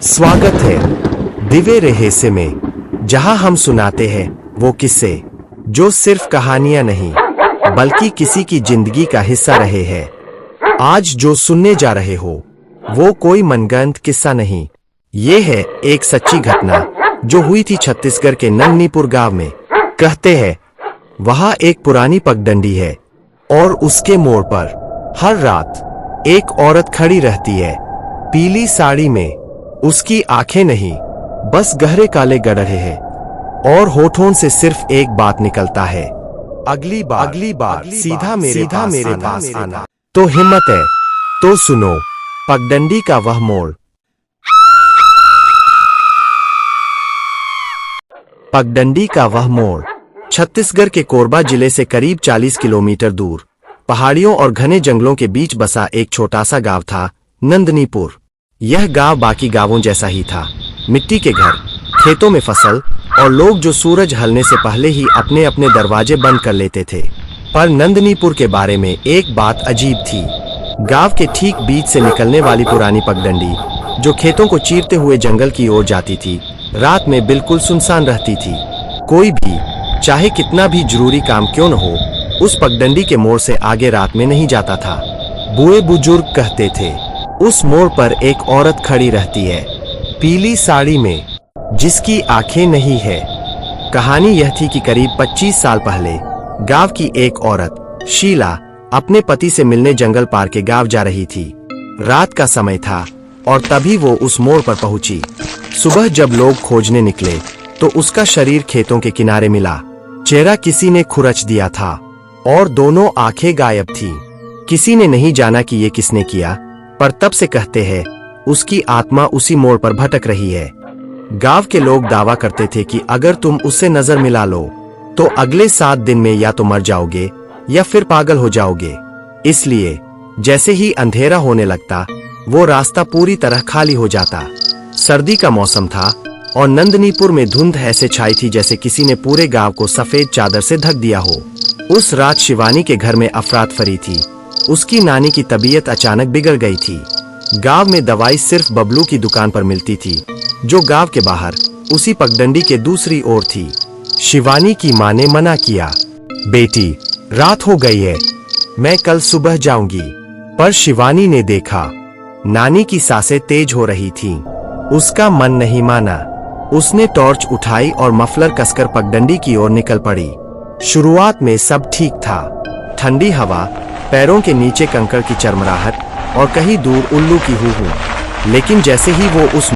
स्वागत है दिव्य रहस्य में, जहां हम सुनाते हैं वो किस्से जो सिर्फ कहानियां नहीं बल्कि किसी की जिंदगी का हिस्सा रहे हैं। आज जो सुनने जा रहे हो वो कोई मनगढ़ंत किस्सा नहीं, ये है एक सच्ची घटना जो हुई थी छत्तीसगढ़ के नंदनीपुर गांव में। कहते हैं वहां एक पुरानी पगडंडी है और उसके मोड़ पर हर रात एक औरत खड़ी रहती है, पीली साड़ी में। उसकी आंखें नहीं, बस गहरे काले गड़हे हैं और होठों से सिर्फ एक बात निकलता है, अगली बार सीधा मेरे पास आना। तो हिम्मत है तो सुनो पगडंडी का वह मोड़। पगडंडी का वह मोड़ छत्तीसगढ़ के कोरबा जिले से करीब 40 किलोमीटर दूर पहाड़ियों और घने जंगलों के बीच बसा एक छोटा सा गांव था, नंदनीपुर। यह गांव बाकी गांवों जैसा ही था, मिट्टी के घर, खेतों में फसल और लोग जो सूरज ढलने से पहले ही अपने अपने दरवाजे बंद कर लेते थे। पर नंदनीपुर के बारे में एक बात अजीब थी। गांव के ठीक बीच से निकलने वाली पुरानी पगडंडी जो खेतों को चीरते हुए जंगल की ओर जाती थी, रात में बिल्कुल सुनसान रहती थी। कोई भी चाहे कितना भी जरूरी काम क्यों न हो, उस पगडंडी के मोड़ से आगे रात में नहीं जाता था। बूढ़े बुजुर्ग कहते थे उस मोड़ पर एक औरत खड़ी रहती है, पीली साड़ी में, जिसकी आंखें नहीं है। कहानी यह थी कि करीब 25 साल पहले गांव की एक औरत शीला अपने पति से मिलने जंगल पार के गांव जा रही थी। रात का समय था और तभी वो उस मोड़ पर पहुंची। सुबह जब लोग खोजने निकले तो उसका शरीर खेतों के किनारे मिला। चेहरा किसी ने खुरच दिया था और दोनों आंखें गायब थी। किसी ने नहीं जाना कि ये किसने किया, पर तब से कहते हैं उसकी आत्मा उसी मोड़ पर भटक रही है। गांव के लोग दावा करते थे कि अगर तुम उससे नजर मिला लो तो अगले 7 दिन में या तो मर जाओगे या फिर पागल हो जाओगे। इसलिए जैसे ही अंधेरा होने लगता वो रास्ता पूरी तरह खाली हो जाता। सर्दी का मौसम था और नंदनीपुर में धुंध ऐसे छाई थी जैसे किसी ने पूरे गांव को सफेद चादर से ढक दिया हो। उस रात शिवानी के घर में अफरा-तफरी थी। उसकी नानी की तबीयत अचानक बिगड़ गई थी। गांव में दवाई सिर्फ बबलू की दुकान पर मिलती थी, जो गांव के बाहर उसी पगडंडी के दूसरी ओर थी। शिवानी की मां ने मना किया, बेटी रात हो गई है, मैं कल सुबह जाऊंगी। पर शिवानी ने देखा नानी की सांसें तेज हो रही थीं। उसका मन नहीं माना। उसने टॉर्च उठाई और मफलर कसकर पगडंडी की ओर निकल पड़ी। शुरुआत में सब ठीक था, ठंडी हवा, पैरों के नीचे कंकड़ की चरमराहट और कहीं दूर उल्लू की हू-हू। लेकिन जैसे ही वो उस